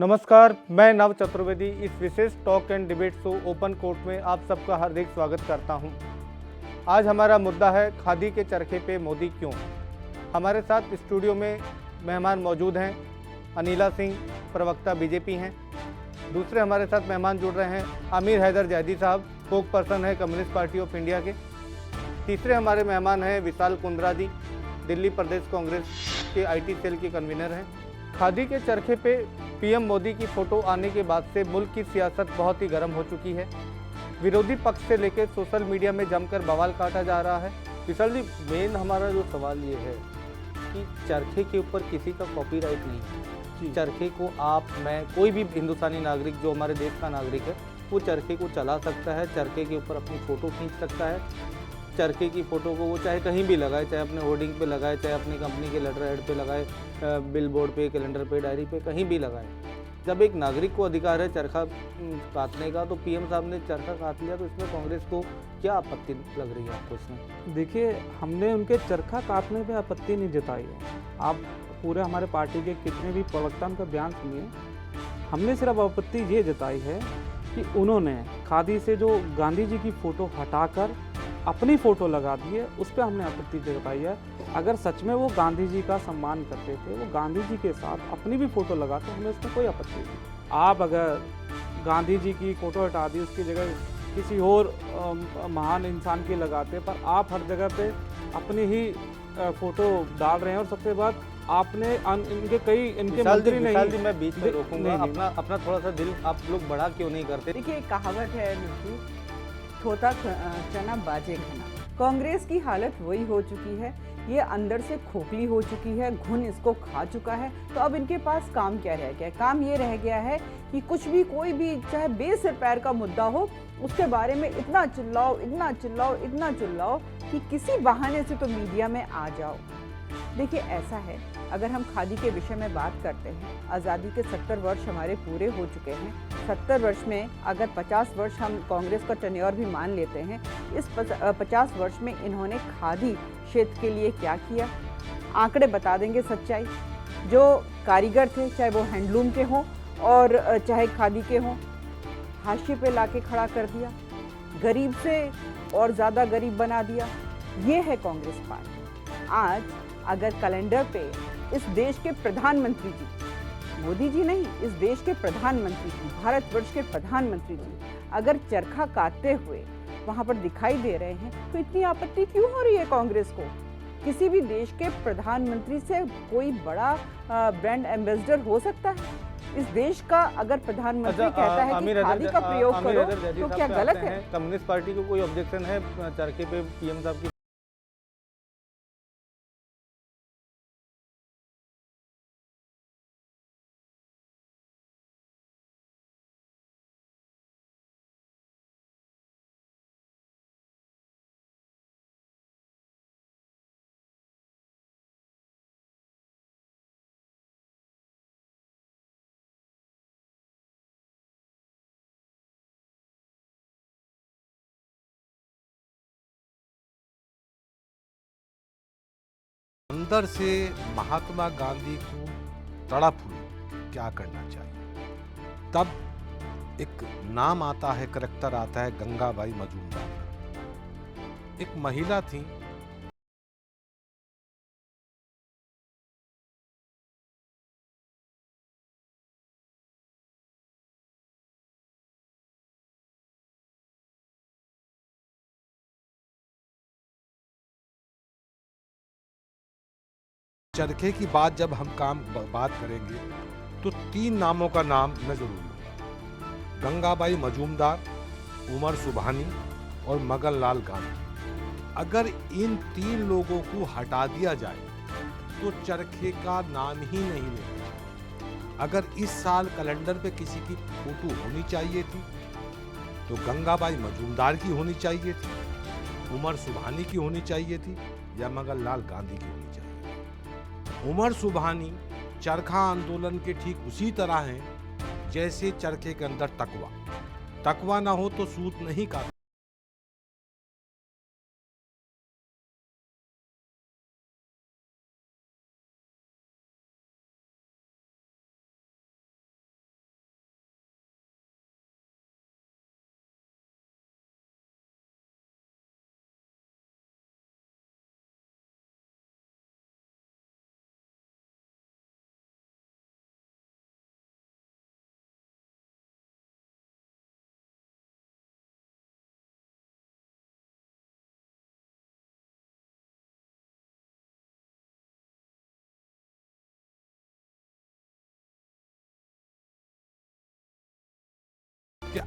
नमस्कार, मैं नव चतुर्वेदी इस विशेष talk and debate show Open Court में आप सबका हार्दिक स्वागत करता हूं। आज हमारा मुद्दा है खादी के चरखे पे मोदी क्यों। हमारे साथ स्टूडियो में मेहमान मौजूद हैं। अनिला सिंह प्रवक्ता बीजेपी हैं। दूसरे हमारे साथ मेहमान जुड़ रहे हैं आमिर हैदर जैदी साहब, स्पोक पर्सन है कम्युनिस्ट पार्टी ऑफ इंडिया के। तीसरे हमारे मेहमान हैं विशाल कुंद्रा जी, दिल्ली प्रदेश कांग्रेस के IT सेल के कन्वीनर हैं। खादी के चरखे पे पीएम मोदी की फोटो आने के बाद से मुल्क की सियासत बहुत ही गर्म हो चुकी है। विरोधी पक्ष से लेकर सोशल मीडिया में जमकर बवाल काटा जा रहा है। विशाल जी, मेन हमारा जो सवाल ये है कि चरखे के ऊपर किसी का कॉपीराइट नहीं है। चरखे को आप, मैं, कोई भी हिंदुस्तानी नागरिक जो हमारे देश का नागरिक है वो चरखे को चला सकता है, चरखे के ऊपर अपनी फ़ोटो खींच सकता है। चरखे की फ़ोटो को वो चाहे कहीं भी लगाए, चाहे अपने होर्डिंग पे लगाए, चाहे अपनी कंपनी के लेटर हेड पे लगाए, बिल बोर्ड पे, कैलेंडर पे, डायरी पे, कहीं भी लगाए। जब एक नागरिक को अधिकार है चरखा काटने का, तो पीएम साहब ने चरखा काट लिया, तो इसमें कांग्रेस को क्या आपत्ति लग रही है आपको इसमें? देखिए, हमने उनके चरखा काटने पे आपत्ति नहीं जताई है। आप पूरे हमारे पार्टी के कितने भी प्रवक्ता का बयान सुनिए, हमने सिर्फ आपत्ति ये जताई है कि उन्होंने खादी से जो गांधी जी की फ़ोटो हटाकर अपनी फ़ोटो लगा दी है, उस पर हमने आपत्ति जताई है। अगर सच में वो गांधी जी का सम्मान करते थे, वो गांधी जी के साथ अपनी भी फ़ोटो लगाते, हमें उसमें कोई आपत्ति नहीं। आप अगर गांधी जी की फ़ोटो हटा दी, उसकी जगह किसी और महान इंसान की लगाते, पर आप हर जगह पे अपनी ही फ़ोटो डाल रहे हैं। और सबसे बाद आपने इनके कई इनके मंत्री नहीं। विशाल जी, मैं बीच में रोकूंगा। अपना थोड़ा सा दिल आप लोग बड़ा क्यों नहीं करते? देखिए, कहावत है छोटा चना बाजे खाना। कांग्रेस की हालत वही हो चुकी है। ये अंदर से खोखली हो चुकी है, घुन इसको खा चुका है। तो अब इनके पास काम क्या रह गया है? काम ये रह गया है कि कुछ भी, कोई भी, चाहे बेसिर पैर का मुद्दा हो, उसके बारे में इतना चिल्लाओ, इतना चिल्लाओ, इतना चिल्लाओ कि किसी बहाने से तो मीडिया में आ जाओ। देखिए, ऐसा है, अगर हम खादी के विषय में बात करते हैं, आज़ादी के 70 वर्ष हमारे पूरे हो चुके हैं। 70 वर्ष में अगर 50 वर्ष हम कांग्रेस का टेन्योर भी मान लेते हैं, इस 50 वर्ष में इन्होंने खादी क्षेत्र के लिए क्या किया? आंकड़े बता देंगे सच्चाई। जो कारीगर थे, चाहे वो हैंडलूम के हों और चाहे खादी के हों, हाशिए पे लाके खड़ा कर दिया, गरीब से और ज़्यादा गरीब बना दिया। ये है कांग्रेस पार्टी। आज अगर कैलेंडर पे इस देश के प्रधानमंत्री जी, मोदी जी नहीं, इस देश के प्रधानमंत्री जी, भारतवर्ष के प्रधानमंत्री जी अगर चरखा काटते हुए वहाँ पर दिखाई दे रहे हैं, तो इतनी आपत्ति क्यों हो रही है कांग्रेस को? किसी भी देश के प्रधानमंत्री से कोई बड़ा ब्रांड एम्बेसडर हो सकता है? इस देश का अगर प्रधानमंत्री कहता है कि खादी का प्रयोग करो, तो क्या गलत है? कम्युनिस्ट पार्टी को कोई ऑब्जेक्शन है चरखे पे पीएम साहब की? अंदर से महात्मा गांधी को तड़प हुई क्या करना चाहिए, तब एक नाम आता है, करैक्टर आता है गंगाबाई मजूमदार। एक महिला थी, चरखे की बात जब हम बात करेंगे तो 3 नामों का नाम मैं जरूर लूंगा, गंगाबाई मजूमदार, उमर सुबहानी और मगन लाल गांधी। अगर इन 3 लोगों को हटा दिया जाए तो चरखे का नाम ही नहीं लेगा। अगर इस साल कैलेंडर पे किसी की फोटो होनी चाहिए थी तो गंगाबाई मजूमदार की होनी चाहिए थी, उमर सुबहानी की होनी चाहिए थी, या मगन लाल गांधी की होनी चाहिए। उमर सुबहानी चरखा आंदोलन के ठीक उसी तरह हैं जैसे चरखे के अंदर तकवा ना हो तो सूत नहीं काट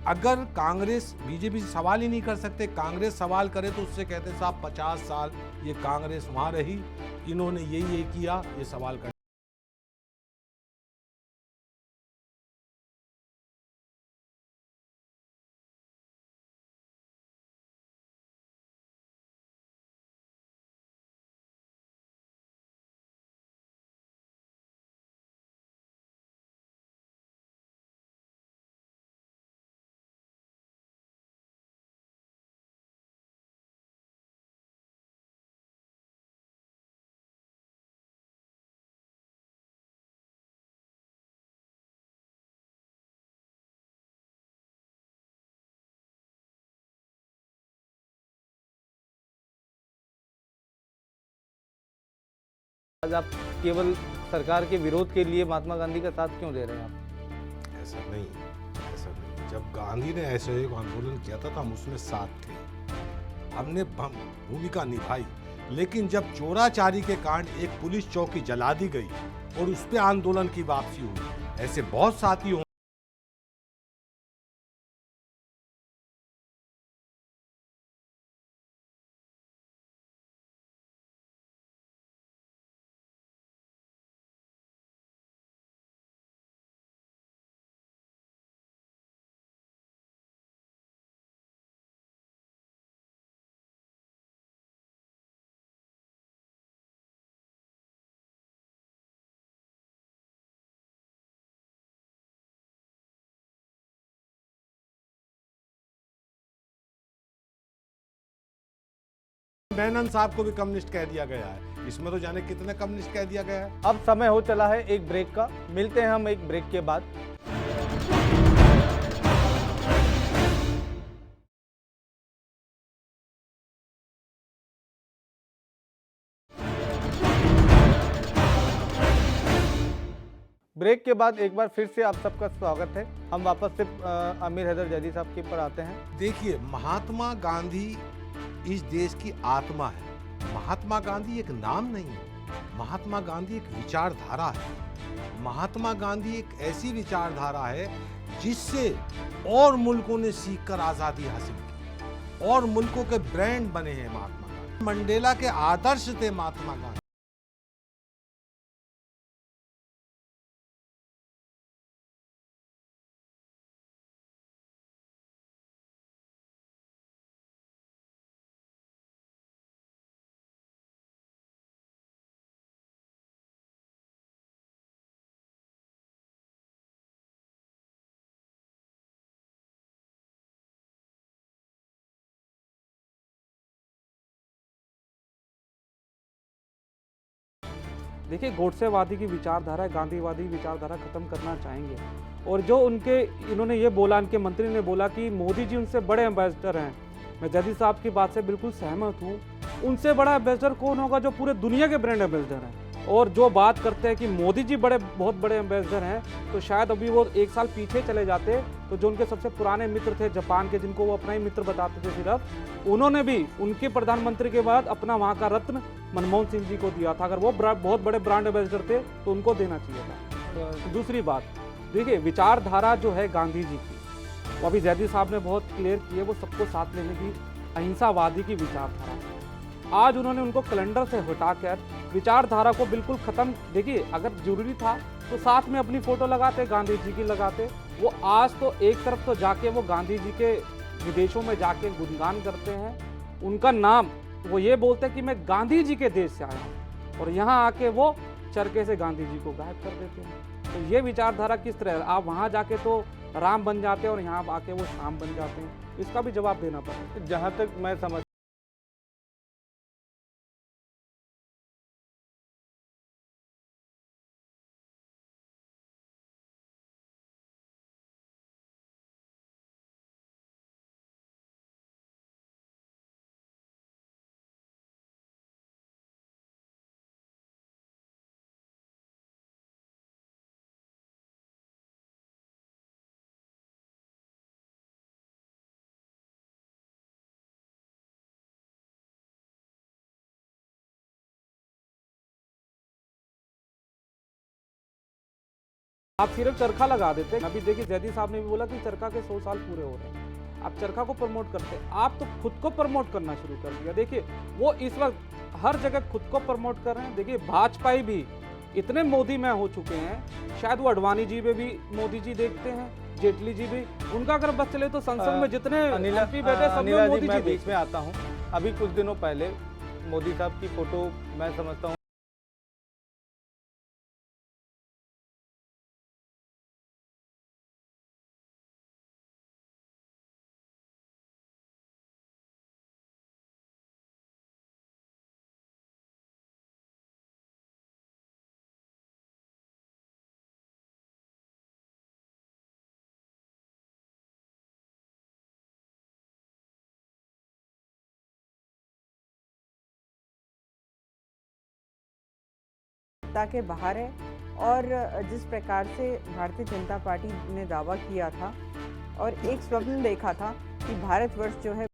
अगर कांग्रेस बीजेपी से सवाल ही नहीं कर सकते, कांग्रेस सवाल करे तो उससे कहते साहब 50 साल ये कांग्रेस वहां रही, इन्होंने ये किया, ये सवाल कर। आज आप केवल सरकार के विरोध के लिए महात्मा गांधी का साथ क्यों दे रहे हैं आप? ऐसा नहीं, ऐसा नहीं। जब गांधी ने असहयोग आंदोलन किया था तो हम उसमें साथ थे, हमने भूमिका निभाई। लेकिन जब चोराचारी के कारण एक पुलिस चौकी जला दी गई और उस पर आंदोलन की वापसी हुई, ऐसे बहुत साथी हों। मेनन साहब को भी कम्युनिस्ट कह दिया गया है, इसमें तो जाने कितने कम्युनिस्ट कह दिया गया है। अब समय हो चला है एक ब्रेक का, मिलते हैं हम एक ब्रेक के बाद। ब्रेक के बाद एक बार फिर से आप सबका स्वागत है। हम वापस से आमिर हैदर जैदी साहब के ऊपर आते हैं। देखिए, महात्मा गांधी इस देश की आत्मा है। महात्मा गांधी एक नाम नहीं है, महात्मा गांधी एक विचारधारा है। महात्मा गांधी एक ऐसी विचारधारा है जिससे और मुल्कों ने सीखकर आजादी हासिल की और मुल्कों के ब्रांड बने हैं महात्मा गांधी। मंडेला के आदर्श थे महात्मा गांधी। देखिए, गोडसेवादी की विचारधारा, गांधीवादी विचारधारा खत्म करना चाहेंगे। और जो उनके इन्होंने ये बोला, इनके मंत्री ने बोला कि मोदी जी उनसे बड़े एम्बेसडर हैं, मैं जैदी साहब की बात से बिल्कुल सहमत हूँ। उनसे बड़ा एम्बेसडर कौन होगा जो पूरे दुनिया के ब्रांड एम्बेसडर हैं। और जो बात करते हैं कि मोदी जी बहुत बड़े एम्बेसडर हैं, तो शायद अभी वो एक साल पीछे चले जाते तो जो उनके सबसे पुराने मित्र थे जापान के, जिनको वो अपना ही मित्र बताते थे सिर्फ, उन्होंने भी उनके प्रधानमंत्री के बाद अपना वहाँ का रत्न मनमोहन सिंह जी को दिया था। अगर वो बहुत बड़े ब्रांड एम्बेसडर थे तो उनको देना चाहिए था। दूसरी बात, देखिए, विचारधारा जो है गांधी जी की, वो अभी जैदी साहब ने बहुत क्लियर की है, वो सबको साथ लेने की अहिंसावादी की विचारधारा है। आज उन्होंने उनको कैलेंडर से हटाकर विचारधारा को बिल्कुल खत्म। देखिए, अगर जरूरी था तो साथ में अपनी फोटो लगाते, गांधी जी की लगाते। वो आज तो एक तरफ तो जाके वो गांधी जी के विदेशों में जाके गुणगान करते हैं, उनका नाम वो ये बोलते हैं कि मैं गांधी जी के देश से आया हूँ, और यहाँ आके वो चरखे से गांधी जी को गायब कर देते हैं। तो ये विचारधारा किस तरह है? आप वहाँ जाके तो राम बन जाते हैं और यहाँ आके वो शाम बन जाते हैं, इसका भी जवाब देना पड़ेगा। जहाँ तक मैं समझ आप सिर्फ चरखा लगा देते हैं। अभी देखिए जैदी साहब ने भी बोला कि चरखा के 100 साल पूरे हो रहे हैं, आप चरखा को प्रमोट करते हैं। आप तो खुद को प्रमोट करना शुरू कर दिया। देखिए वो इस वक्त हर जगह खुद को प्रमोट कर रहे हैं। देखिए भाजपाई भी इतने मोदी में हो चुके हैं, शायद वो अडवाणी जी में भी मोदी जी देखते हैं, जेटली जी भी। उनका अगर बस चले तो संसद में जितने एमपी बैठे सब में मोदी जी बीच में आता हूँ। अभी कुछ दिनों पहले मोदी साहब की फोटो मैं समझता हूँ के बाहर है। और जिस प्रकार से भारतीय जनता पार्टी ने दावा किया था और एक स्वप्न देखा था कि भारतवर्ष जो है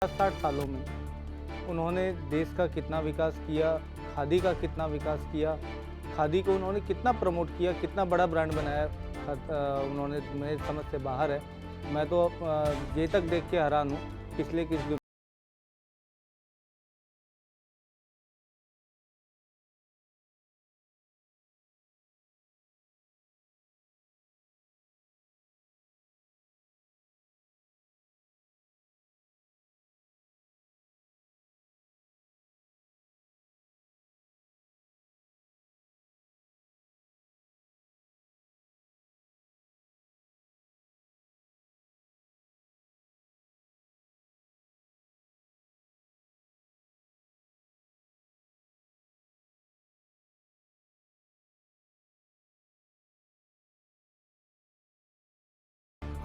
साठ सालों में उन्होंने देश का कितना विकास किया, खादी का कितना विकास किया, खादी को उन्होंने कितना प्रमोट किया, कितना बड़ा ब्रांड बनाया, उन्होंने मेरे समझ से बाहर है। मैं तो ये तक देख के हैरान हूँ पिछले किस दिन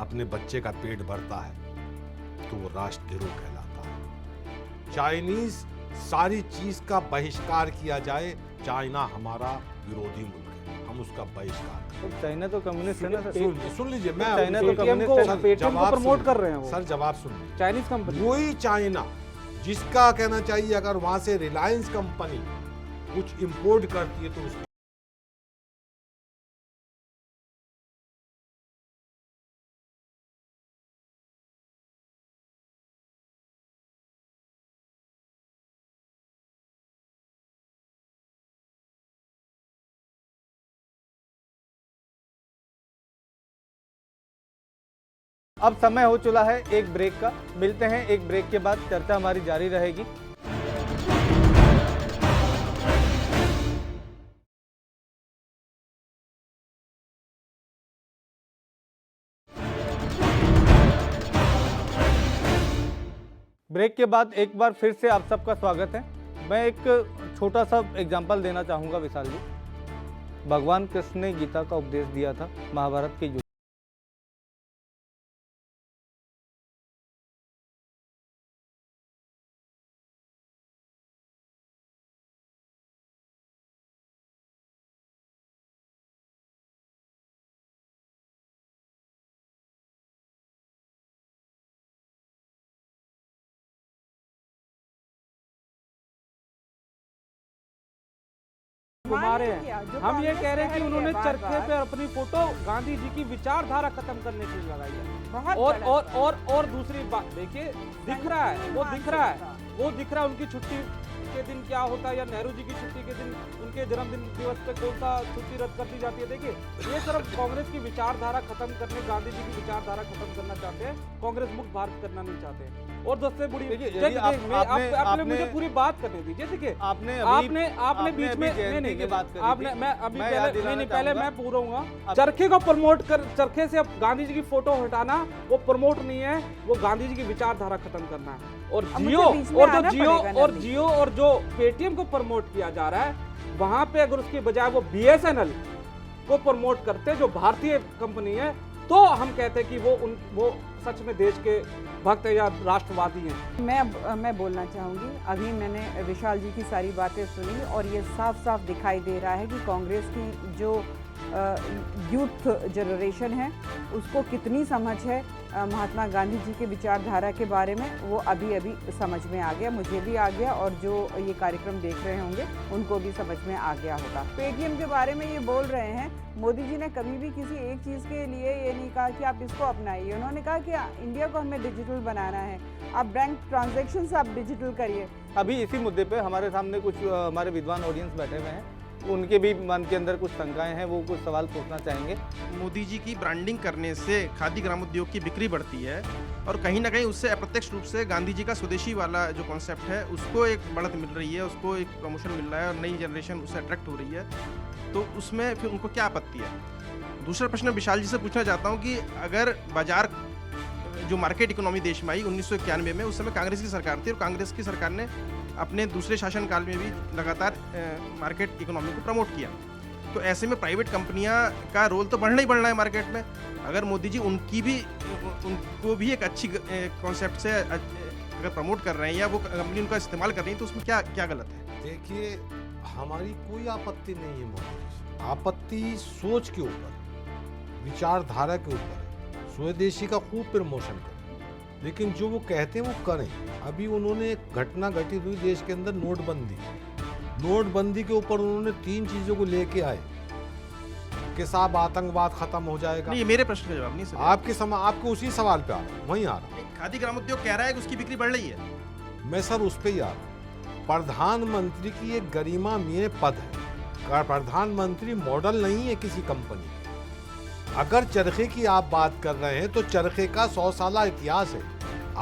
अपने बच्चे का पेट भरता है तो वो राष्ट्रद्रोह कहलाता है। चाइनीज सारी चीज का बहिष्कार किया जाए, चाइना हमारा विरोधी मुल्क है, हम उसका बहिष्कार तो चाइना तो कम्युनिस्ट है ना सर। सुन लीजिए, मैं चाइना तो पेटीएम को प्रमोट कर रहे हैं वो। सर जवाब सुन लीजिए। चाइनीज कंपनी, वही चाइना जिसका कहना चाहिए अगर वहां से रिलायंस कंपनी कुछ इंपोर्ट करती है तो उसकी अब समय हो चुका है एक ब्रेक का। मिलते हैं एक ब्रेक के बाद, चर्चा हमारी जारी रहेगी। ब्रेक के बाद एक बार फिर से आप सबका स्वागत है। मैं एक छोटा सा एग्जांपल देना चाहूँगा विशाल जी। भगवान कृष्ण ने गीता का उपदेश दिया था महाभारत के युद्ध। घुमा रहे हैं। हम ये कह रहे हैं कि उन्होंने चरखे पे अपनी फोटो गांधी जी की विचारधारा खत्म करने के लिए लगाई है। और दूसरी बात देखिए, दिख रहा है, वो दिख रहा है उनकी छुट्टी के दिन क्या होता है, या नेहरू जी की छुट्टी के दिन उनके जन्मदिन दिवस पे कौन सा छुट्टी रद्द कर दी जाती है। देखिए ये सिर्फ कांग्रेस की विचारधारा खत्म करने, गांधी जी की विचारधारा खत्म करना चाहते हैं, कांग्रेस मुक्त भारत करना नहीं चाहते। और 10 से बुरी। देखिए, देखिए, यदि आप- मैं- आपने- आपने आपने- मुझे पूरी बात करने दीजिए। देखिए आपने आपने बीच में जयंती की बात करी आपने थी। मैं अभी मैं याद पहले दिलाना नहीं पहले चाहूंगा। मैं पूरा हूँ आप- चरखे को प्रमोट कर, चरखे से अब गांधी जी की फोटो हटाना वो प्रमोट नहीं है, वो गांधी जी की विचारधारा खत्म करना है। और अब मुझे जियो बीच में और आना जो जियो पड़ेगा और नंदी। जियो और जो पेटीएम को प्रमोट किया जा रहा है, वहां पे अगर उसके बजाय वो बीएसएनएल को प्रमोट करते जो भारतीय कंपनी है, तो हम कहते कि वो सच में देश के भक्त या राष्ट्रवादी हैं। मैं बोलना चाहूँगी, अभी मैंने विशाल जी की सारी बातें सुनी और ये साफ साफ दिखाई दे रहा है कि कांग्रेस की जो यूथ जनरेशन है उसको कितनी समझ है महात्मा गांधी जी के विचारधारा के बारे में, वो अभी अभी समझ में आ गया, मुझे भी आ गया और जो ये कार्यक्रम देख रहे होंगे उनको भी समझ में आ गया होगा। पेटीएम के बारे में ये बोल रहे हैं, मोदी जी ने कभी भी किसी एक चीज़ के लिए ये नहीं कहा कि आप इसको अपनाइए, उन्होंने कहा कि इंडिया को हमें डिजिटल बनाना है, आप बैंक ट्रांजेक्शन आप डिजिटल करिए। अभी इसी मुद्दे पे हमारे सामने कुछ हमारे विद्वान ऑडियंस बैठे हुए हैं, उनके भी मन के अंदर कुछ शंकाएं हैं, वो कुछ सवाल पूछना चाहेंगे। मोदी जी की ब्रांडिंग करने से खादी ग्रामोद्योग की बिक्री बढ़ती है और कहीं ना कहीं उससे अप्रत्यक्ष रूप से गांधी जी का स्वदेशी वाला जो कॉन्सेप्ट है उसको एक बढ़त मिल रही है, उसको एक प्रमोशन मिल रहा है और नई जनरेशन उससे अट्रैक्ट हो रही है, तो उसमें फिर उनको क्या आपत्ति है। दूसरा प्रश्न विशाल जी से पूछना चाहता हूँ कि अगर बाजार जो मार्केट इकोनॉमी देश में आई 1991 में, उस समय कांग्रेस की सरकार थी और कांग्रेस की सरकार ने अपने दूसरे शासनकाल में भी लगातार मार्केट इकोनॉमी को प्रमोट किया, तो ऐसे में प्राइवेट कंपनियां का रोल तो बढ़ना ही बढ़ना है मार्केट में। अगर मोदी जी उनको भी एक अच्छी कॉन्सेप्ट से अगर प्रमोट कर रहे हैं या वो कंपनी उनका इस्तेमाल कर रही है, तो उसमें क्या क्या गलत है? देखिए, हमारी कोई आपत्ति नहीं है मोदी जी से। आपत्ति सोच के ऊपर, विचारधारा के ऊपर, स्वदेशी का खूब प्रमोशन करें, लेकिन जो वो कहते हैं वो करें। अभी उन्होंने एक घटना घटित हुई देश के अंदर, नोटबंदी के ऊपर उन्होंने 3 चीजों को लेके आए कि साहब आतंकवाद खत्म हो जाएगा। नहीं, ये मेरे प्रश्न का जवाब नहीं सर। आपके उसी सवाल पे आ रहा हूं, वहीं आ रहा हूं। खादी ग्रामोद्योग कह रहा है कि उसकी बिक्री बढ़ रही है। मैं सर उस पे ही आ रहा हूं। प्रधानमंत्री की एक गरिमामय पद है, प्रधानमंत्री मॉडल नहीं है किसी कंपनी। अगर चरखे की आप बात कर रहे हैं तो चरखे का 100 साल इतिहास है।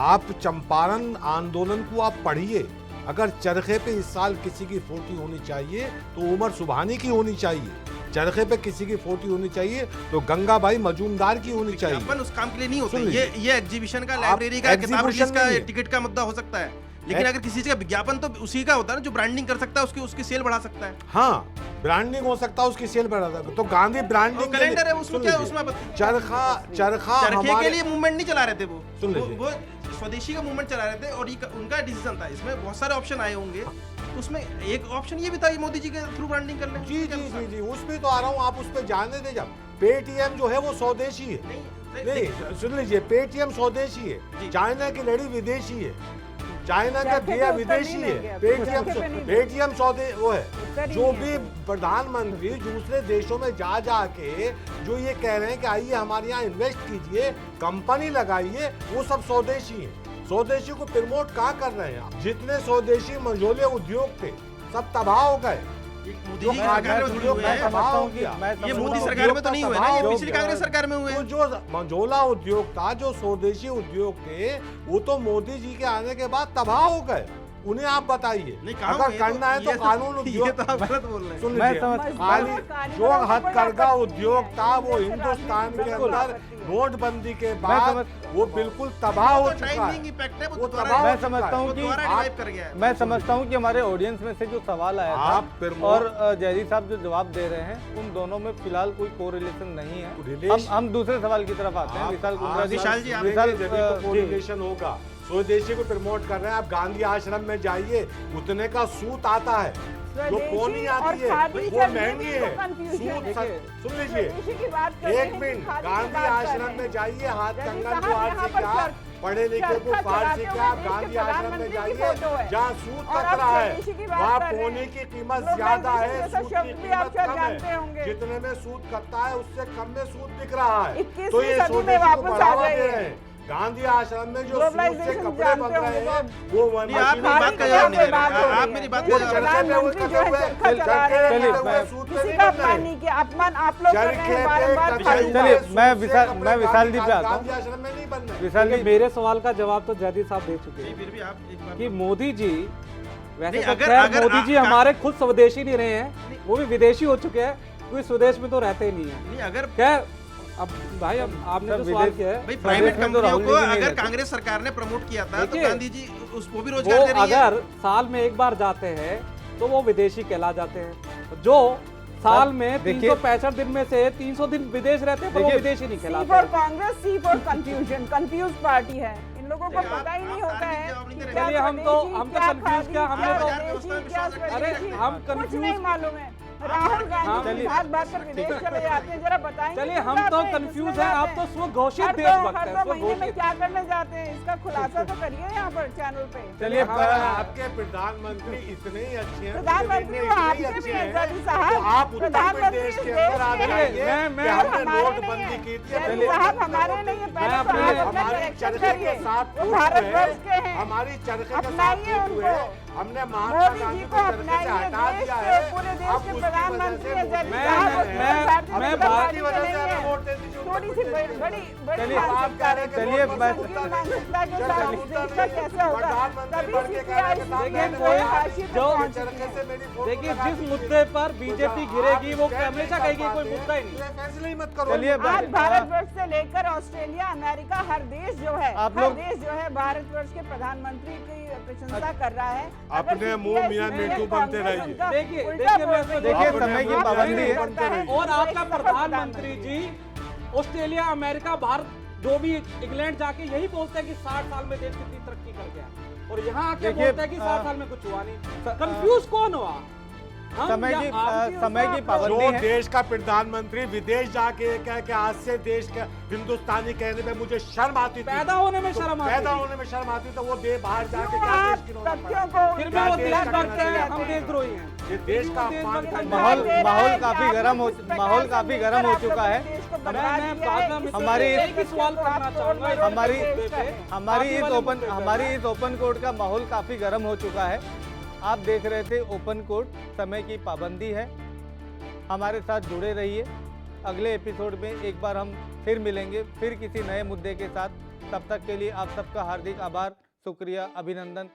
आप चंपारण आंदोलन को आप पढ़िए, अगर चरखे पे इस साल किसी की फोटो होनी चाहिए तो उमर सुबहानी की होनी चाहिए, चरखे पे किसी की फोटो होनी चाहिए तो गंगाबाई मजूमदार की होनी चाहिए। विज्ञापन उस काम के लिए नहीं होते, सुन लीजिए। ये एग्जीबिशन का, लाइब्रेरी का, किताब रिलीज का, नहीं है। टिकट का मुद्दा हो सकता है, लेकिन अगर किसी चीज का विज्ञापन तो उसी का होता है ना जो ब्रांडिंग कर सकता है, उसकी सेल बढ़ा सकता है। हाँ, ब्रांडिंग हो सकता है, उसकी सेल बढ़ा सकता है। तो गांधी ब्रांडिंग कैलेंडर है, उसमें क्या, उसमें आपत्ति? चरखा चरखे के लिए मूवमेंट नहीं चला रहे थे सुन लीजिए। वो स्वदेशी का मूवमेंट चला रहे थे और ये उनका डिसीजन था। इसमें बहुत सारे ऑप्शन आए होंगे, उसमें एक ऑप्शन ये भी था कि मोदी जी के थ्रू ब्रांडिंग कर लें। जी, उस पे तो आ रहा हूँ, आप उस पे जाने दे। जब पेटीएम जो है वो स्वदेशी है, नहीं सुन लीजिए, पेटीएम स्वदेशी है, चाइना की लड़ी विदेशी है, चाइना का दिया विदेशी है, पेटीएम स्वदेशी वो है। जो भी प्रधानमंत्री दूसरे देशों में जा के जो ये कह रहे हैं कि आइए हमारे यहाँ इन्वेस्ट कीजिए, कंपनी लगाइए, वो सब स्वदेशी है। स्वदेशी को प्रमोट कहाँ कर रहे हैं आप? जितने स्वदेशी मंझोले उद्योग थे सब तबाह हो गए। मोदी जी की सरकार में थोड़ी हुए हैं। ये मोदी सरकार में तो नहीं हुए ना, ये पिछली कांग्रेस सरकार में हुए हैं। तो जो मंझोला उद्योग था, जो स्वदेशी उद्योग थे, वो तो मोदी जी के आने के बाद तबाह हो गए। उन्हें आप बताइए, अगर करना है तो कानून उद्योग। तो आप गलत बोल रहे हैं। सुन लीजिए, जो हथकरघा उद्योग था वो हिंदुस्तान के अंदर नोटबंदी के बाद वो बिल्कुल तबाह हो चुका है। वो तबाह मैं हो समझता चुका है। हूँ कि मैं समझता हूँ कि हमारे ऑडियंस में से जो सवाल आया था और जयदीप साहब जो जवाब दे रहे हैं, उन दोनों में फिलहाल कोई कोरिलेशन नहीं है। हम दूसरे सवाल की तरफ आते हैं। विशाल कुंद्रा जी, विशाल जी, आप कोरिलेशन होगा। स्वदेशी को प्रमोट कर रहे हैं आप, गांधी आश्रम में जाइए, उतने का सूत आता है, जो पोनी आती है वो महंगी है। सुन लीजिए, एक मिनट, गांधी आश्रम में जाइए, हाथ कंगन जो आज सीखा, पढ़े लिखे को पार सीखा, आप गांधी आश्रम में जाइए, जहाँ सूत कत रहा है वहाँ पोनी की कीमत ज्यादा है, सूत की कीमत कम है। जितने में सूत कटता है उससे कम में सूत बिक रहा है। तो ये स्वदेशी को बढ़ावा दे रहे हैं। गांधी आश्रम में जो सूट से Globalization कपड़े जानते बन रहे होंगे हैं तो। वो नहीं, आप मशीनों मेरी बात में का जवाब नहीं दे बात रहे हो रही आप है। मेरी बात वो का चरखे जवाब पे वो प्रधानमंत्री कटे जो है हुए चरखा चला रहे चरखे हैं। कटे हुए सूट पे किसी नहीं का बन अपमान रहे। नहीं किया, अपमान आप लोग कर रहे चरखे हैं पे बार-बार कटे खाली हुए चलिए, सूट मैं से विशाल- कपड़े मैं विशाल जी पे आता हूं। गांधी आश्रम में नहीं बन रहे। विशाल देखिए, जी, मेरे सवाल का जवाब तो जैदी साहब दे चुके नहीं, हैं फिर भी आप एक बार कि मोदी जी वैसे नहीं, तो अगर- खैर अगर मोदी जी आप- हमारे खुद स्वदेशी नहीं रहे हैं, वो भी विदेशी हो चुके हैं, कोई स्वदेश में तो रहते ही नहीं है। नहीं अगर खैर अब भाई अब आपने सब जो सवाल विदेश- किया है, भाई स्वदेश प्राइवेट में तो कंपनियों राहुल को जी भी नहीं अगर रहते। कांग्रेस सरकार ने प्रमोट किया था तो देखिए, गांधी जी उसको भी वो रोजगार दे रही है। अगर साल में एक बार जाते हैं तो वो विदेशी कहला जाते हैं। जो साल में देखिए- 365 दिन में से 300 दिन विदेश रहते हैं, पर वो देखिए- विदेशी नहीं सी कहलाते फॉर हैं। कांग्रेस, सी फॉर कंफ्यूजन, कंफ्यूज पार्टी है। इन लोगों को नहीं, आप- पता ही नहीं आप होता तार्किक है जवाब नहीं दे कि रहे। क्या चलिए, हम तो स्वदेशी, क्या confused क्या, खादी, हमने क्या तो- विदेशी, क्या अरे, स्वदेशी, हम कुछ confused- नहीं मालूम है। राहुल गांधी चलिए। भाग भाग कर विदेश चले जाते हैं, जरा बताएंगे। चलिए, क्यों हम तो जाते हैं, कंफ्यूज किसमें हैं, आप जाते तो हैं? स्वघोषित हर देशभक्त हर हैं, दो महीने में स्वघोषित। क्या करने जाते हैं, इसका खुलासा तो करिए यहाँ पर चैनल पे। चलिए, आपके प्रधानमंत्री इतने ही अच्छे हैं, प्रधानमंत्री इतने वो ही आपसे अच्छे भी हैं, हैं, जल्दी साहब। तो आप उत्तर प्रधानमंत्री प्रदेश इस के देश अंदर आ के जाइए हैं। कि मैं- हमने हमारे नोटबंदी नहीं की है। थी। जल्दी साहब हमारे नहीं है, पहले तो अपने- आप अपना हमारी करेक्शन चरखे करिए। के साथ वो फूट भारतवर्ष के हुए, हैं। हमारी चरखे के साथ अपनाइए फूट हुए, उनको। हमने महात्मा मोदी गांधी जी को को चरखे से अपनाइए, हटा देश दिया के है। पूरे अब देश के उसकी प्रधानमंत्री वजह हैं, से जल्दी मोदी साहब जी उसमें हैं। भारतीय अब जनता बात- पार्टी की वजह के से नहीं हमें है। वोट दे दीजिए थोड़ी उत्तर सी प्रदेश बड़ी में। बड़ी चलिए, मानसिकता आप है। चलिए, लोग बस- संकीर्ण मानसिकता के चरखा साथ इस उठता देश का नहीं। कैसे होगा? प्रधानमंत्री तभी बढ़ के CPI कहने के साथ देखिए, मैंने कोई कहा, हाशिए पे जो पहुंच चरखे चुकी से है। मेरी फोटो देखिए, लगा जिस दीजिए। मुद्दे पर तो बीजेपी जब गिरेगी आप वो स्टैंड हमेशा नहीं कहेगी कर कोई पाते, मुद्दा ही नहीं। तो फैसले ही मत करो। चलिए, आज भारतवर्ष से लेकर ऑस्ट्रेलिया, अमेरिका, हर देश जो है, आप हर लोग- देश जो है भारतवर्ष के प्रधानमंत्री की प्रशंसा कर रहा है। अगर अपने CPI मुंह मियां CPI मीठू बनते कांग्रेस रहिए। उनका देखिए, उल्टा देखिए, बोल मैं रही है। देखिए, अपने समय की मुंह मियां पाबंदी है। मीठू बनते रहिए। और वो आपका एक सफल प्रधानमंत्री जी ऑस्ट्रेलिया, अमेरिका, भारत जो भी इंग्लैंड जाके यही बोलते हैं कि 60 साल में देश कितनी तरक्की कर गया, और यहाँ आके देखिए, बोलते हैं कि 60 साल में कुछ हुआ नहीं। कंफ्यूज कौन हुआ? हम समय या की आप? समय की जो पाबंदी है। देश का प्रधानमंत्री विदेश जाके ये कह के आज से देश के हिंदुस्तानी कहने में मुझे शर्म आती थी। पैदा होने में तो शर्म आती पैदा थी। होने में शर्म आती तो वो दे बाहर जाके क्यों क्या आप देश की रोना तथ्यों पड़ा। को फिर भी क्या वो देश देश का भरते हैं, कहना हम चाहिए? देशद्रोही हैं। ये देश का देश अपमान भक्त करना माहौल है। माहौल काफी गर्म हो माहौल काफी गर्म हो चुका है। मैं बाद में हमारी एक ही सवाल करना चाहूंगा इस हमारी- मुद्दे पे। हमारी बाकी इस वाले ओपन मुद्दे पे हमारी ना। इस ओपन कोर्ट का माहौल काफ़ी गर्म हो चुका है। आप देख रहे थे ओपन कोर्ट, समय की पाबंदी है। हमारे साथ जुड़े रहिए। अगले एपिसोड में एक बार हम फिर मिलेंगे, फिर किसी नए मुद्दे के साथ। तब तक के लिए आप सबका हार्दिक आभार, शुक्रिया, अभिनंदन।